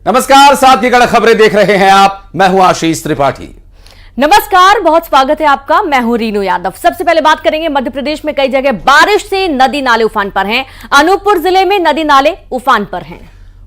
नमस्कार, साथ की कड़क खबरें देख रहे हैं आप। मैं हूं आशीष त्रिपाठी। नमस्कार, बहुत स्वागत है आपका। मैं हूं रीनू यादव। सबसे पहले बात करेंगे मध्य प्रदेश में कई जगह बारिश से नदी नाले उफान पर हैं। अनूपपुर जिले में नदी नाले उफान पर हैं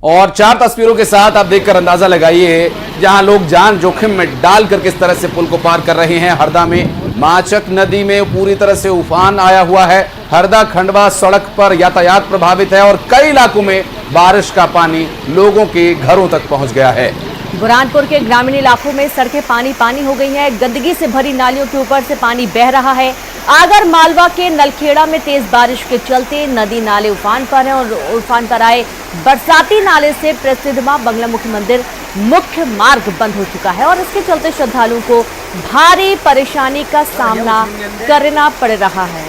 और 4 तस्वीरों के साथ आप देखकर अंदाजा लगाइए जहां लोग जान जोखिम में डालकर किस तरह से पुल को पार कर रहे हैं। हरदा में माचक नदी में पूरी तरह से उफान आया हुआ है। हरदा खंडवा सड़क पर यातायात प्रभावित है और कई इलाकों में बारिश का पानी लोगों के घरों तक पहुंच गया है। बुरहानपुर के ग्रामीण इलाकों में सड़कें पानी पानी हो गई हैं। गंदगी से भरी नालियों के ऊपर से पानी बह रहा है। आगर मालवा के नलखेड़ा में तेज बारिश के चलते नदी नाले उफान पर हैं और उफान पर आए बरसाती नाले से प्रसिद्ध मां बंगलामुखी मंदिर मुख्य मार्ग बंद हो चुका है और इसके चलते श्रद्धालुओं को भारी परेशानी का सामना करना पड़ रहा है।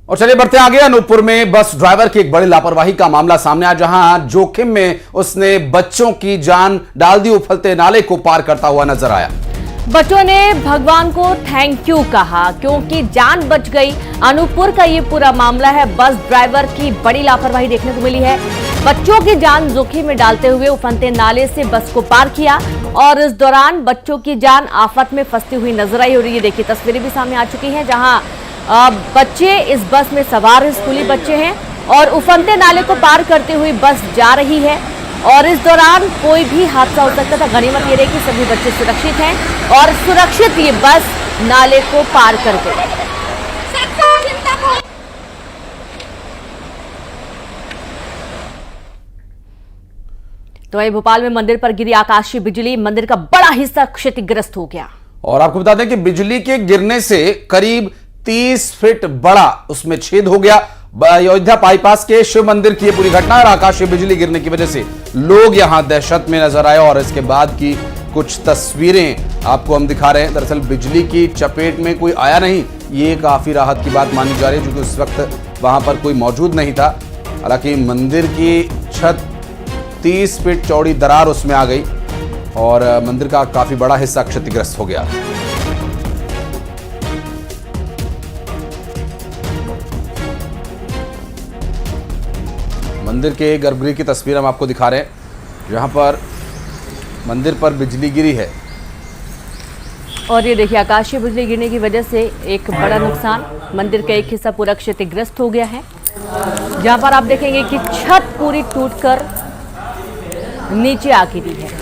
और चलिए बढ़ते आगे। अनूपपुर में बस ड्राइवर की एक बड़ी लापरवाही का मामला सामने आया, जहां जोखिम में उसने बच्चों की जान डाल दी। उफलते नाले को पार करता हुआ नजर आया। बच्चों ने भगवान को थैंक यू कहा क्योंकि जान बच गई। अनूपपुर का ये पूरा मामला है। बस ड्राइवर की बड़ी लापरवाही देखने को मिली है। बच्चों की जान जोखिम में डालते हुए उफनते नाले से बस को पार किया और इस दौरान बच्चों की जान आफत में फंसती हुई नजर आई। और ये देखिए तस्वीरें भी सामने आ चुकी हैं जहां बच्चे इस बस में सवार स्कूली बच्चे हैं और उफनते नाले को पार करते हुए बस जा रही है और इस दौरान कोई भी हादसा हो सकता था। गनीमत ये रही कि सभी बच्चे सुरक्षित हैं और सुरक्षित ये बस नाले को पार कर गई। तो वहीं भोपाल में मंदिर पर गिरी आकाशीय बिजली, मंदिर का बड़ा हिस्सा क्षतिग्रस्त हो गया। और आपको बता दें कि बिजली के गिरने से करीब 30 फीट बड़ा उसमें छेद हो गया। अयोध्या बाईपास के शिव मंदिर की यह पूरी घटना और आकाशीय बिजली गिरने की वजह से लोग यहां दहशत में नजर आए। और इसके बाद की कुछ तस्वीरें आपको हम दिखा रहे हैं। दरअसल बिजली की चपेट में कोई आया नहीं, ये काफी राहत की बात मानी जा रही है, क्योंकि उस वक्त वहां पर कोई मौजूद नहीं था। हालांकि मंदिर की छत 30 फीट चौड़ी दरार उसमें आ गई और मंदिर का काफी बड़ा हिस्सा क्षतिग्रस्त हो गया। मंदिर के गर्भगृह की तस्वीर हम आपको दिखा रहे हैं, जहां पर मंदिर पर बिजली गिरी है। और ये देखिए आकाशीय बिजली गिरने की वजह से एक बड़ा नुकसान, मंदिर का एक हिस्सा पूरा क्षतिग्रस्त हो गया है, जहां पर आप देखेंगे कि छत पूरी टूटकर नीचे आ गिरी है।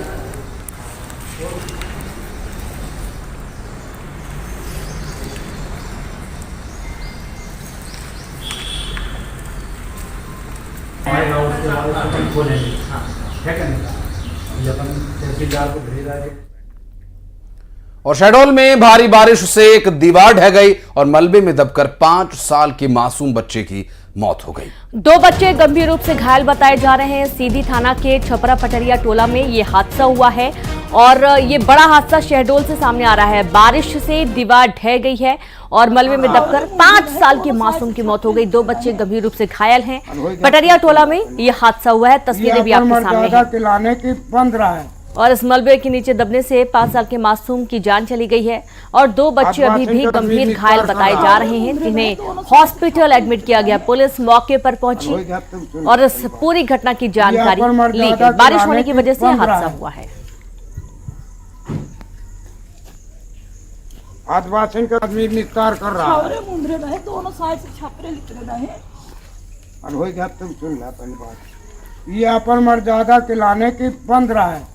और शहडोल में भारी बारिश से एक दीवार ढह गई और मलबे में दबकर 5 साल के मासूम बच्चे की मौत हो गई। 2 बच्चे गंभीर रूप से घायल बताए जा रहे हैं। सीधी थाना के छपरा पटरिया टोला में ये हादसा हुआ है और ये बड़ा हादसा शहडोल से सामने आ रहा है। बारिश से दीवार ढह गई है और मलबे में दबकर 5 साल के मासूम की मौत हो गई। 2 बच्चे गंभीर रूप से घायल हैं। पटरिया टोला में ये हादसा हुआ है। तस्वीरें भी आपके सामने हैं। और इस मलबे के नीचे दबने से 5 साल के मासूम की जान चली गई है और 2 बच्चे अभी भी गंभीर घायल बताए जा रहे हैं, जिन्हें हॉस्पिटल एडमिट किया गया। पुलिस मौके पर पहुंची और इस पूरी घटना की जानकारी ली गई। बारिश होने की वजह से हादसा हुआ है। आदिवासी का आदमी निस्तार कर रहा है। दोनों साइड से छापरे लिखने रहे। और हो गया, तुम सुन ला पहली बात, ये अपन मर्यादा के लाने की बंद रहा है।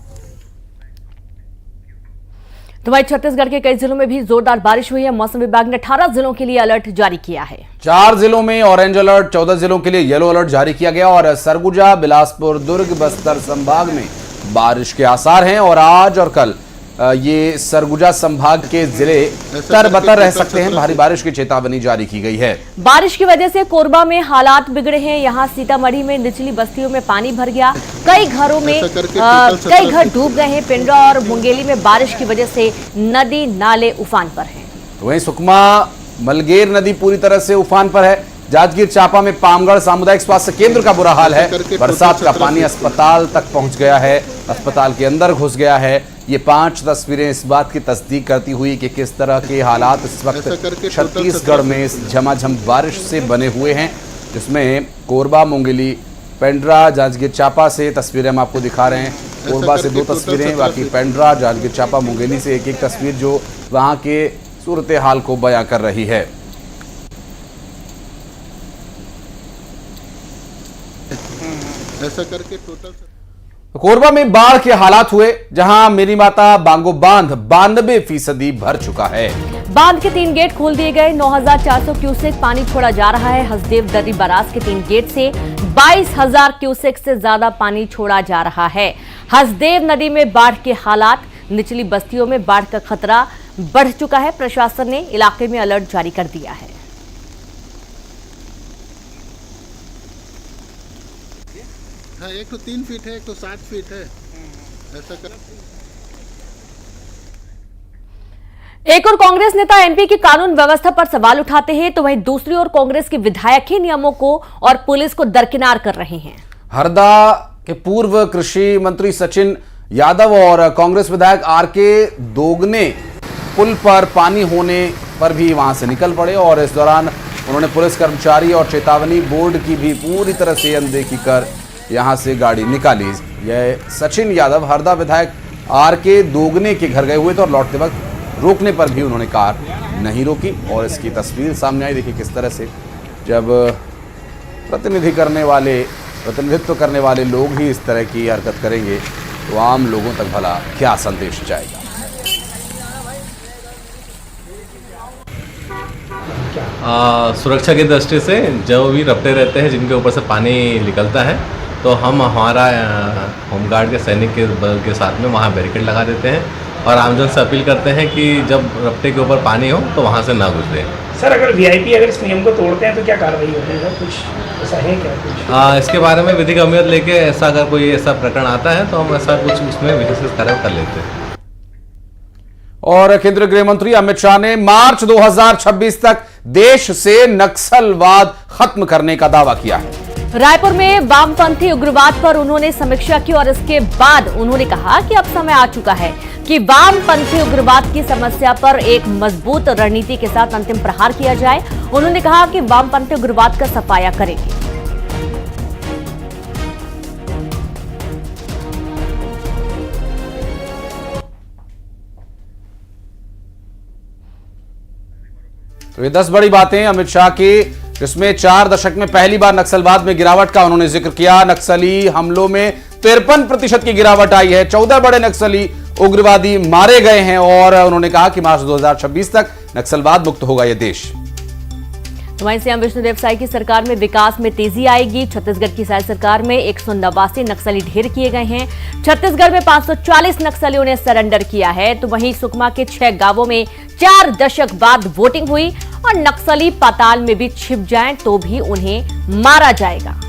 तो वहीं छत्तीसगढ़ के कई जिलों में भी जोरदार बारिश हुई है। मौसम विभाग ने 18 जिलों के लिए अलर्ट जारी किया है। 4 जिलों में ऑरेंज अलर्ट, 14 जिलों के लिए येलो अलर्ट जारी किया गया और सरगुजा, बिलासपुर, दुर्ग, बस्तर संभाग में बारिश के आसार हैं और आज और कल ये सरगुजा संभाग के जिले तरबतर रह सकते हैं। भारी बारिश की चेतावनी जारी की गई है। बारिश की वजह से कोरबा में हालात बिगड़े हैं। यहाँ सीतामढ़ी में निचली बस्तियों में पानी भर गया, कई घरों में कई घर डूब गए हैं। पिंडरा और मुंगेली में बारिश की वजह से नदी नाले उफान पर हैं। वहीं सुकमा मलगेर नदी पूरी तरह से उफान पर है। जांजगीर चांपा में पामगढ़ सामुदायिक स्वास्थ्य केंद्र का बुरा हाल है। बरसात का पानी अस्पताल तक पहुंच गया है, अस्पताल के अंदर घुस गया है। ये 5 तस्वीरें इस बात की तस्दीक करती हुई कि किस तरह के हालात इस वक्त छत्तीसगढ़ में इस झमाझम बारिश से बने हुए हैं, जिसमें कोरबा, मुंगेली, पेंड्रा, जांजगीर चांपा से तस्वीरें हम आपको दिखा रहे हैं। कोरबा से 2 तस्वीरें, बाकी पेंड्रा, जांजगीर चांपा, मुंगेली से एक तस्वीर जो वहां के सूरत हाल को बयां कर रही है। ऐसा करके टोटल कोरबा में बाढ़ के हालात हुए, जहां मेरी माता बांगो बांध 92% भर चुका है। बांध के 3 गेट खोल दिए गए। 9,400 क्यूसेक पानी छोड़ा जा रहा है। हसदेव दर्री बराज के 3 गेट से 22,000 क्यूसेक से ज्यादा पानी छोड़ा जा रहा है। हसदेव नदी में बाढ़ के हालात, निचली बस्तियों में बाढ़ का खतरा बढ़ चुका है। प्रशासन ने इलाके में अलर्ट जारी कर दिया है। हाँ, एक तो 3 फीट है, एक तो 60 फीट है। ऐसा कर एक और कांग्रेस नेता एमपी की कानून व्यवस्था पर सवाल उठाते हैं, तो वहीं दूसरी ओर कांग्रेस के विधायक ही नियमों को और पुलिस को दरकिनार कर रहे हैं। हरदा के पूर्व कृषि मंत्री सचिन यादव और कांग्रेस विधायक आरके दोगने पुल पर पानी होने पर भी वहां से निकल पड़े और इस दौरान उन्होंने पुलिस कर्मचारी और चेतावनी बोर्ड की भी पूरी तरह से अनदेखी कर यहां से गाड़ी निकाली। यह सचिन यादव हरदा विधायक आरके दोगने के घर गए हुए थे और लौटते वक्त रोकने पर भी उन्होंने कार नहीं रोकी और इसकी तस्वीर सामने आई। देखिए किस तरह से जब प्रतिनिधित्व करने वाले लोग ही इस तरह की हरकत करेंगे तो आम लोगों तक भला क्या संदेश जाएगा। सुरक्षा की दृष्टि से जो भी रपटे रहते हैं जिनके ऊपर से पानी निकलता है, तो हम हमारा होमगार्ड के सैनिक के साथ में वहाँ बैरिकेड लगा देते हैं और आमजन से अपील करते हैं कि जब रपटे के ऊपर पानी हो तो वहाँ से ना गुजरें। सर, अगर वीआईपी अगर इस नियम को तोड़ते हैं तो क्या कार्रवाई होती है? कुछ ऐसा है क्या? कुछ इसके बारे में विधिक अहमियत लेके ऐसा अगर कोई ऐसा प्रकरण आता है तो हम ऐसा कुछ उसमें विशेष कार्य कर लेते हैं। और केंद्रीय गृह मंत्री अमित शाह ने मार्च 2026 तक देश से नक्सलवाद खत्म करने का दावा किया है। रायपुर में वामपंथी उग्रवाद पर उन्होंने समीक्षा की और इसके बाद उन्होंने कहा कि अब समय आ चुका है कि वामपंथी उग्रवाद की समस्या पर एक मजबूत रणनीति के साथ अंतिम प्रहार किया जाए। उन्होंने कहा कि वामपंथी उग्रवाद का सफाया करेंगे। तो ये 10 बड़ी बातें अमित शाह की, जिसमें 4 दशक में पहली बार नक्सलवाद में गिरावट का उन्होंने जिक्र किया। नक्सली हमलों में 53% की गिरावट आई है। 14 बड़े नक्सली उग्रवादी मारे गए हैं और उन्होंने कहा कि मार्च 2026 तक नक्सलवाद मुक्त होगा यह देश। वहीं सीएम विष्णुदेव साय की सरकार में विकास में तेजी आएगी। छत्तीसगढ़ की साय सरकार में 189 नक्सली ढेर किए गए हैं। छत्तीसगढ़ में 540 नक्सलियों ने सरेंडर किया है, तो वहीं सुकमा के 6 गांवों में 4 दशक बाद वोटिंग हुई और नक्सली पाताल में भी छिप जाएं तो भी उन्हें मारा जाएगा।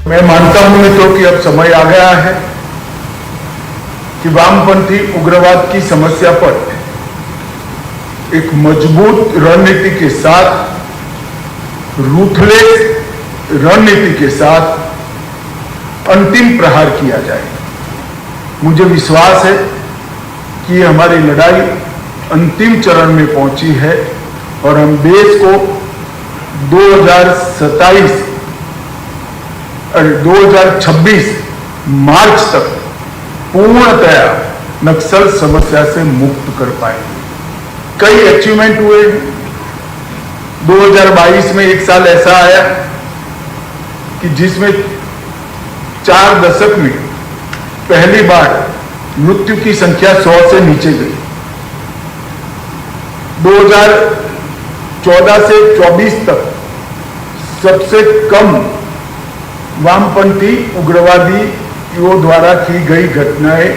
मैं मानता हूं मित्रों कि अब समय आ गया है कि वामपंथी उग्रवाद की समस्या पर एक मजबूत रणनीति के साथ, रूथलेस रणनीति के साथ अंतिम प्रहार किया जाए। मुझे विश्वास है कि हमारी लड़ाई अंतिम चरण में पहुंची है और हम देश को 2026 मार्च तक पूर्णतया नक्सल समस्या से मुक्त कर पाएंगे। कई अचीवमेंट हुए। 2022 में एक साल ऐसा आया कि जिसमें 4 दशक में पहली बार मृत्यु की संख्या 100 से नीचे गई। 2014 से 24 तक सबसे कम वामपंथी उग्रवादियों द्वारा की गई घटनाएं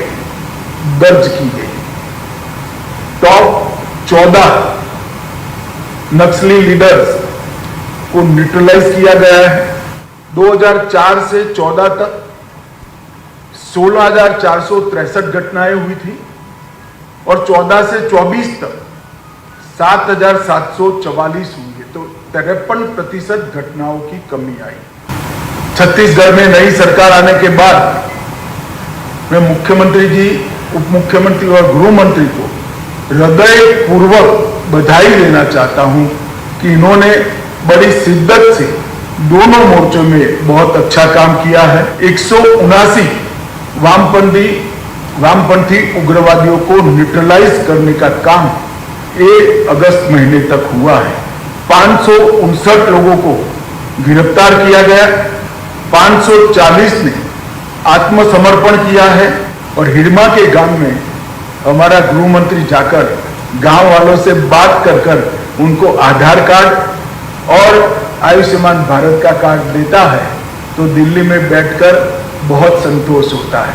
दर्ज की गई। टॉप 14 नक्सली लीडर्स को न्यूट्रलाइज किया गया है। 2004 से 14 तक 16,463 घटनाएं हुई थी और 14 से 24 तक 7,744 हुई है, तो 53% घटनाओं की कमी आई। छत्तीसगढ़ में नई सरकार आने के बाद मैं मुख्यमंत्री जी, उप मुख्यमंत्री और गृह मंत्री को हृदय पूर्वक बधाई देना चाहता हूं कि इन्होंने बड़ी शिद्दत से दोनों मोर्चों में बहुत अच्छा काम किया है। 179 वामपंथी उग्रवादियों को न्यूट्रलाइज करने का काम 1 अगस्त महीने तक हुआ है। 559 लोगों को गिरफ्तार किया गया, 540 ने आत्मसमर्पण किया है और हिरमा के गांव में हमारा गृह मंत्री जाकर गांव वालों से बात कर उनको आधार कार्ड और आयुष्मान भारत का कार्ड देता है तो दिल्ली में बैठकर बहुत संतोष होता है।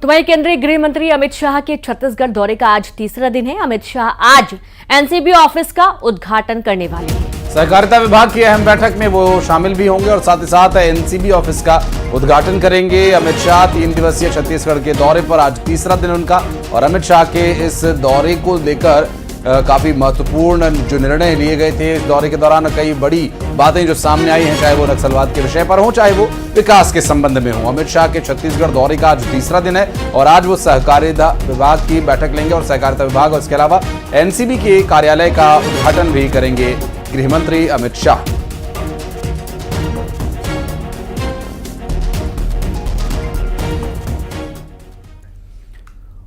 तो वहीं केंद्रीय गृह मंत्री अमित शाह के छत्तीसगढ़ दौरे का आज तीसरा दिन है। अमित शाह आज एनसीबी ऑफिस का उद्घाटन करने वाले हैं। सहकारिता विभाग की अहम बैठक में वो शामिल भी होंगे और साथ ही साथ एनसीबी ऑफिस का उद्घाटन करेंगे। अमित शाह 3 दिवसीय छत्तीसगढ़ के दौरे पर आज तीसरा दिन उनका, और अमित शाह के इस दौरे को लेकर काफी महत्वपूर्ण जो निर्णय लिए गए थे इस दौरे के दौरान, कई बड़ी बातें जो सामने आई हैं, चाहे वो नक्सलवाद के विषय पर हो, चाहे वो विकास के संबंध में हो। अमित शाह के छत्तीसगढ़ दौरे का आज तीसरा दिन है और आज वो सहकारिता विभाग की बैठक लेंगे और सहकारिता विभाग और इसके अलावा एनसीबी के कार्यालय का उद्घाटन भी करेंगे गृह मंत्री अमित शाह।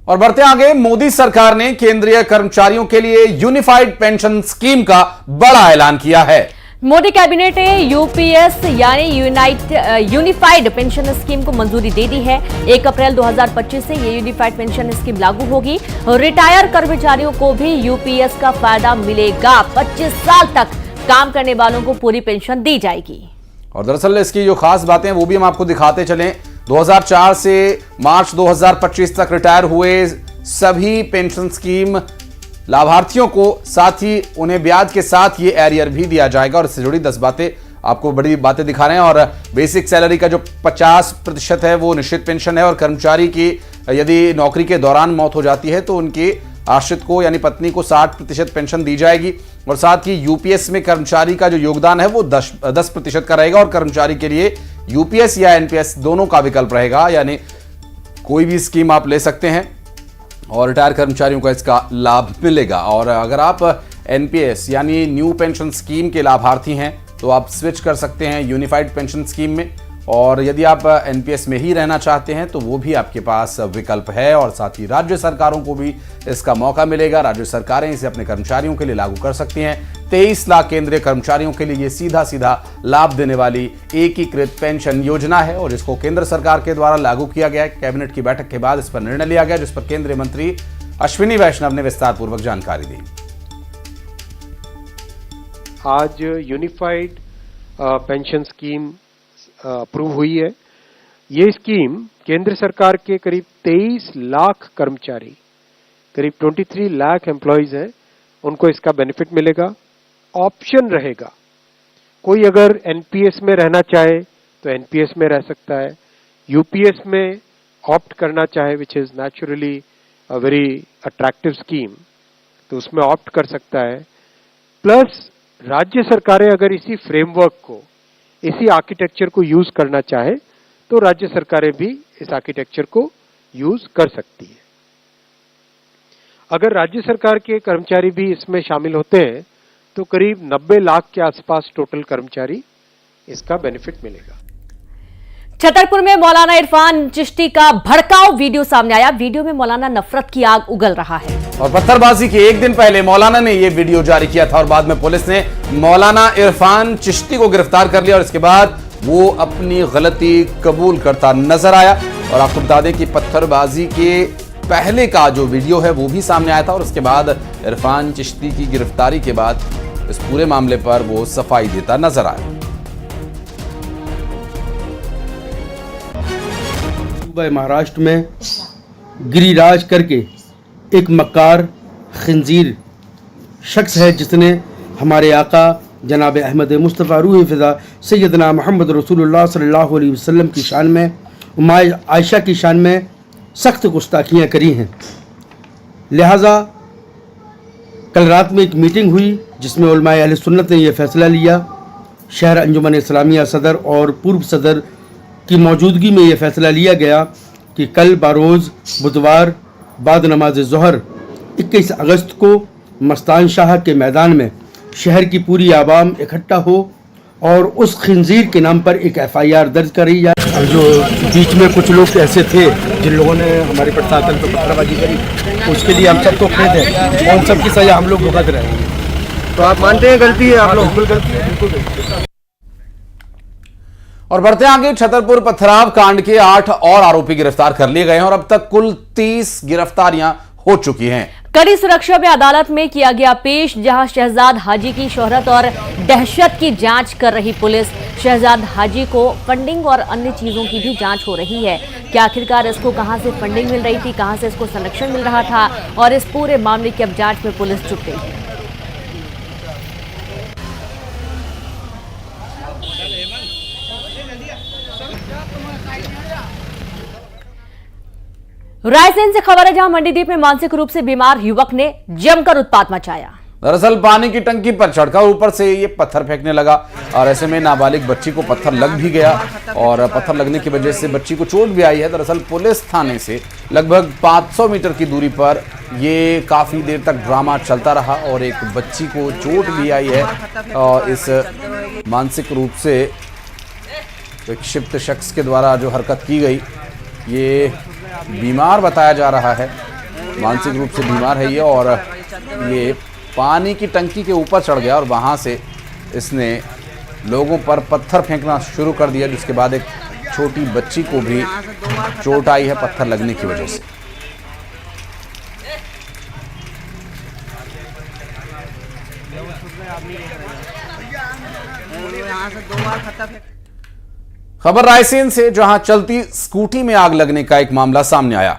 और बढ़ते आगे, मोदी सरकार ने केंद्रीय कर्मचारियों के लिए यूनिफाइड पेंशन स्कीम का बड़ा ऐलान किया है। मोदी कैबिनेट ने यूपीएस यानी यूनिफाइड पेंशन स्कीम को मंजूरी दे दी है। 1 अप्रैल 2025 से ये यूनिफाइड पेंशन स्कीम लागू होगी। रिटायर कर्मचारियों को भी यूपीएस का फायदा मिलेगा। 25 साल तक काम करने वालों को पूरी पेंशन दी जाएगी। और दरअसल इसकी जो खास बातें हैं वो भी हम आपको दिखाते चलें। 2004 से मार्च 2025 तक रिटायर हुए सभी पेंशन स्कीम लाभार्थियों को, साथ ही उन्हें ब्याज के साथ ये एरियर भी दिया जाएगा। और इससे जुड़ी 10 बातें आपको बड़ी बातें दिखा रहे हैं। और बेसिक सैलरी का जो 50% है वो निश्चित पेंशन है, और कर्मचारी की यदि नौकरी के दौरान मौत हो जाती है तो उनके आश्रित को यानी पत्नी को 60% पेंशन दी जाएगी। और साथ ही यूपीएस में कर्मचारी का जो योगदान है वो 10% का रहेगा, और कर्मचारी के लिए यूपीएस या एनपीएस दोनों का विकल्प रहेगा, यानी कोई भी स्कीम आप ले सकते हैं और रिटायर कर्मचारियों को इसका लाभ मिलेगा। और अगर आप एनपीएस यानी न्यू पेंशन स्कीम के लाभार्थी हैं तो आप स्विच कर सकते हैं यूनिफाइड पेंशन स्कीम में, और यदि आप एनपीएस में ही रहना चाहते हैं तो वो भी आपके पास विकल्प है। और साथ ही राज्य सरकारों को भी इसका मौका मिलेगा। राज्य सरकारें इसे अपने कर्मचारियों के लिए लागू कर सकती हैं। 23 लाख केंद्रीय कर्मचारियों के लिए ये सीधा लाभ देने वाली एकीकृत पेंशन योजना है और इसको केंद्र सरकार के द्वारा लागू किया गया। कैबिनेट की बैठक के बाद इस पर निर्णय लिया गया, जिस पर केंद्रीय मंत्री अश्विनी वैष्णव ने विस्तार पूर्वक जानकारी दी। आज यूनिफाइड पेंशन स्कीम अप्रूव हुई है। ये स्कीम केंद्र सरकार के करीब 23 लाख कर्मचारी, करीब 23 लाख एम्प्लॉयज हैं, उनको इसका बेनिफिट मिलेगा। ऑप्शन रहेगा, कोई अगर एनपीएस में रहना चाहे तो एनपीएस में रह सकता है, यूपीएस में ऑप्ट करना चाहे which is naturally a very attractive scheme तो उसमें ऑप्ट कर सकता है। प्लस राज्य सरकारें अगर इसी फ्रेमवर्क को, इसी आर्किटेक्चर को यूज करना चाहे तो राज्य सरकारें भी इस आर्किटेक्चर को यूज कर सकती है। अगर राज्य सरकार के कर्मचारी भी इसमें शामिल होते हैं तो करीब 90 लाख के आसपास टोटल कर्मचारी इसका बेनिफिट मिलेगा। छतरपुर में मौलाना इरफान चिश्ती का भड़काऊ वीडियो सामने आया। वीडियो में मौलाना नफरत की आग उगल रहा है और पत्थरबाजी के एक दिन पहले मौलाना ने यह वीडियो जारी किया था और बाद में पुलिस ने मौलाना इरफान चिश्ती को गिरफ्तार कर लिया और इसके बाद वो अपनी गलती कबूल करता नजर आया। और आपको बता दें कि पत्थरबाजी के पहले का जो वीडियो है वो भी सामने आया था और उसके बाद इरफान चिश्ती की गिरफ्तारी के बाद इस पूरे मामले पर वो सफाई देता नजर आया। सूबा महाराष्ट्र में गिरिराज करके एक मक्कार खंजीर शख्स है जिसने हमारे आका जनाब अहमद मुस्तफ़ा रूह फ़िज़ा सैयदना मोहम्मद रसूलुल्लाह सल्लल्लाहु अलैहि वसल्लम की शान में, उम्मे आयशा की शान में सख्त गुस्ताखियाँ करी हैं। लिहाजा कल रात में एक मीटिंग हुई जिसमें उलमाए अहले सुन्नत ने यह फ़ैसला लिया, शहर अंजुमन इस्लामिया सदर और पूर्व सदर की मौजूदगी में यह फ़ैसला लिया गया कि कल बारोज़ बुधवार बाद नमाज ज़ोहर 21 अगस्त को मस्तान शाह के मैदान में शहर की पूरी आवाम इकट्ठा हो और उस खंजीर के नाम पर एक FIR दर्ज करी जाए। जो बीच में कुछ लोग ऐसे थे जिन लोगों ने हमारे प्रशासन पर पत्थरबाजी करी, उसके लिए हम सबको खेद है और उन सब की सजा हम लोग भुगत रहे हैं। तो आप मानते हैं गलती है? आप लोग बिल्कुल गलती है, बिल्कुल गलती। और बढ़ते आगे, छतरपुर पथराव कांड के 8 और आरोपी गिरफ्तार कर लिए गए हैं और अब तक कुल 30 गिरफ्तारियां हो चुकी हैं। कड़ी सुरक्षा में अदालत में किया गया पेश, जहां शहजाद हाजी की शोहरत और दहशत की जांच कर रही पुलिस। शहजाद हाजी को फंडिंग और अन्य चीजों की भी जांच हो रही है कि आखिरकार इसको कहां से फंडिंग मिल रही थी, कहां से इसको संरक्षण मिल रहा था, और इस पूरे मामले की अब जांच में पुलिस जुट गई है। रायसेन से खबर है, जहां मंडीदीप में मानसिक रूप से बीमार युवक ने जमकर उत्पात मचाया। दरअसल पानी की टंकी पर चढ़कर ऊपर से ये पत्थर फेंकने लगा और ऐसे में नाबालिग बच्ची को पत्थर लग भी गया और पत्थर लगने की वजह से बच्ची को चोट भी आई है। दरअसल पुलिस थाने से लगभग 500 मीटर की दूरी पर ये काफी देर तक ड्रामा चलता रहा और एक बच्ची को चोट भी आई है और इस मानसिक रूप से विक्षिप्त शख्स के द्वारा जो हरकत की गई, ये बीमार बताया जा रहा है, मानसिक रूप से बीमार है ये, और ये पानी की टंकी के ऊपर चढ़ गया और वहाँ से इसने लोगों पर पत्थर फेंकना शुरू कर दिया, जिसके बाद एक छोटी बच्ची को भी चोट आई है पत्थर लगने की वजह से। खबर रायसेन से, जहां चलती स्कूटी में आग लगने का एक मामला सामने आया।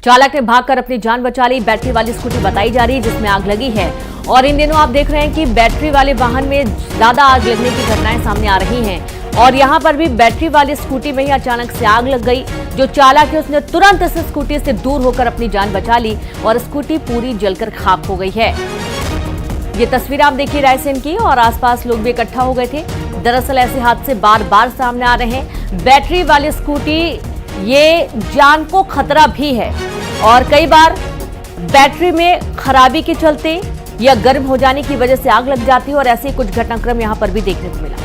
चालक ने भागकर अपनी जान बचा ली। बैटरी वाली स्कूटी बताई जा रही है जिसमें आग लगी है, और इन दिनों आप देख रहे हैं कि बैटरी वाले वाहन में ज्यादा आग लगने की घटनाएं सामने आ रही हैं, और यहां पर भी बैटरी वाली स्कूटी में ही अचानक से आग लग गई। जो चालक है उसने तुरंत इस स्कूटी से दूर होकर अपनी जान बचा ली और स्कूटी पूरी जलकर खाक हो गई है। ये तस्वीर आप देखिए रायसेन की, और आसपास लोग भी इकट्ठा हो गए थे। दरअसल ऐसे हादसे बार बार सामने आ रहे हैं। बैटरी वाली स्कूटी ये जान को खतरा भी है, और कई बार बैटरी में खराबी के चलते या गर्म हो जाने की वजह से आग लग जाती है, और ऐसे कुछ घटनाक्रम यहां पर भी देखने को मिला।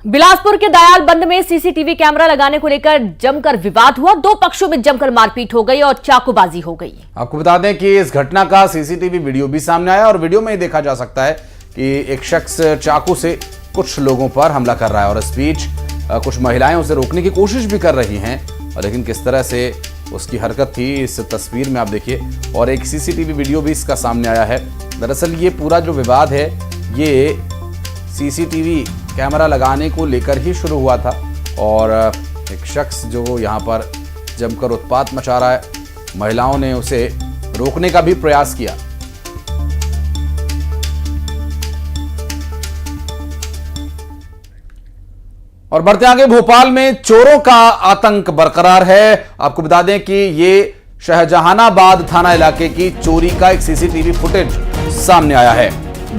बिलासपुर के दयालबंद में सीसीटीवी कैमरा लगाने को लेकर जमकर विवाद हुआ। दो पक्षों में जमकर मारपीट हो गई और चाकूबाजी हो गई। आपको बता दें कि इस घटना का सीसीटीवी वीडियो भी सामने आया और वीडियो में ही देखा जा सकता है कि एक शख्स चाकू से कुछ लोगों पर हमला कर रहा है और इस बीच कुछ महिलाएं उसे रोकने की कोशिश भी कर रही हैं, और लेकिन किस तरह से उसकी हरकत थी इस तस्वीर में आप देखिए, और एक सीसीटीवी वीडियो भी इसका सामने आया है। दरअसल ये पूरा जो विवाद है ये सीसीटीवी कैमरा लगाने को लेकर ही शुरू हुआ था, और एक शख्स जो यहाँ पर जमकर उत्पात मचा रहा है, महिलाओं ने उसे रोकने का भी प्रयास किया। और बढ़ते आगे, भोपाल में चोरों का आतंक बरकरार है। आपको बता दें कि ये शाहजहानाबाद थाना इलाके की चोरी का एक सीसीटीवी फुटेज सामने आया है।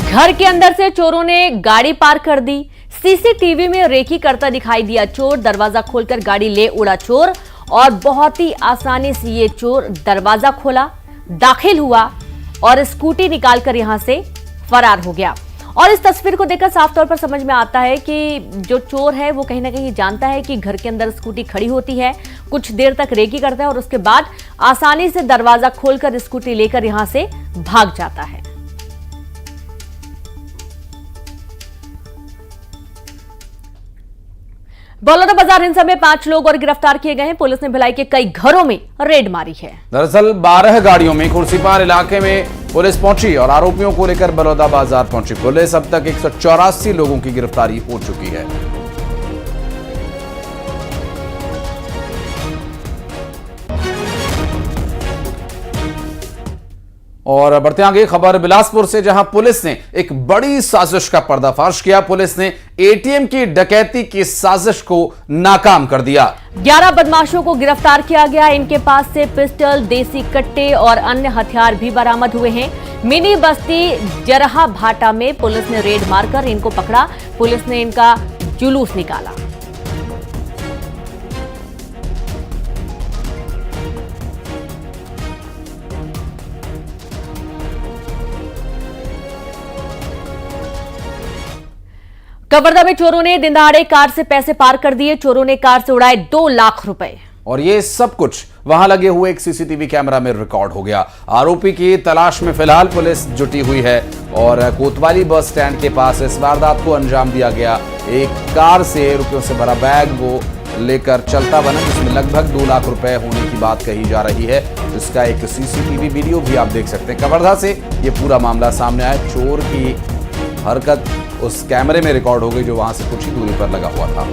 घर के अंदर से चोरों ने गाड़ी पार्क कर दी। सीसीटीवी में रेकी करता दिखाई दिया चोर। दरवाजा खोलकर गाड़ी ले उड़ा चोर, और बहुत ही आसानी से ये चोर दरवाजा खोला, दाखिल हुआ और स्कूटी निकालकर यहां से फरार हो गया। और इस तस्वीर को देखकर साफ तौर पर समझ में आता है कि जो चोर है वो कहीं ना कहीं जानता है कि घर के अंदर स्कूटी खड़ी होती है, कुछ देर तक रेकी करता है और उसके बाद आसानी से दरवाजा खोलकर स्कूटी लेकर यहां से भाग जाता है। बलौदाबाजार हिंसा में 5 लोग और गिरफ्तार किए गए हैं। पुलिस ने भिलाई के कई घरों में रेड मारी है। दरअसल 12 गाड़ियों में खुर्सीपार इलाके में पुलिस पहुंची और आरोपियों को लेकर बलौदा बाजार पहुंची पुलिस। अब तक 184 लोगों की गिरफ्तारी हो चुकी है। और बढ़ते आगे, खबर बिलासपुर से, जहां पुलिस ने एक बड़ी साजिश का पर्दाफाश किया। पुलिस ने एटीएम की डकैती की साजिश को नाकाम कर दिया। 11 बदमाशों को गिरफ्तार किया गया। इनके पास से पिस्टल, देसी कट्टे और अन्य हथियार भी बरामद हुए हैं। मिनी बस्ती जरहा भाटा में पुलिस ने रेड मारकर इनको पकड़ा। पुलिस ने इनका जुलूस निकाला। कवर्धा में चोरों ने दिन दहाड़े कार से पैसे पार कर दिए। चोरों ने कार से उड़ाए 2 लाख रुपए। और ये सब कुछ वहां लगे हुए एक सीसीटीवी कैमरा में रिकॉर्ड हो गया। आरोपी की तलाश में फिलहाल पुलिस जुटी हुई है और कोतवाली बस स्टैंड के पास इस वारदात को अंजाम दिया गया। एक कार से रुपयों से भरा बैग वो लेकर चलता बना, जिसमें लगभग 2 लाख रुपए होने की बात कही जा रही है। इसका एक सीसीटीवी वीडियो भी आप देख सकते हैं। कवर्धा से ये पूरा मामला सामने आया। चोर की हरकत उस कैमरे में रिकॉर्ड हो गई जो वहां से कुछ ही दूरी पर लगा हुआ था।